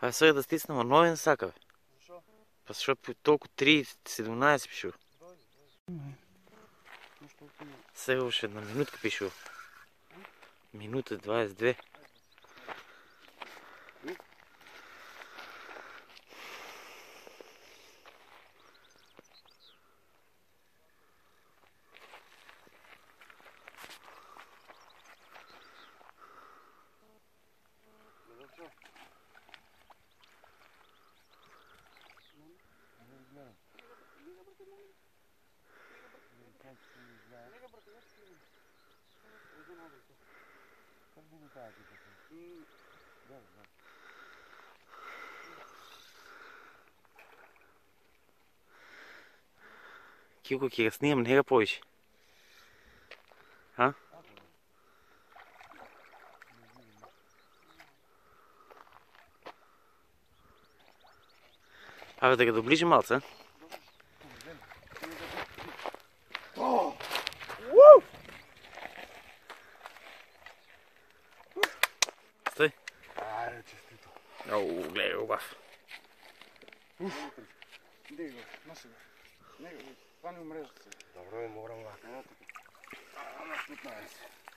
Абе сега да стиснем нови насака, бе. Защо? Па защото толкова 3:17 пишу. Сега още една минутка пишу. Минута 22. Килко ќе го снимам, не го повише. А? Абе да го доближи малце. Стой. Айде, честито. Оу, гледай убав. Дай го, носи го. Това не умре. Добро, морам га. Ама 15.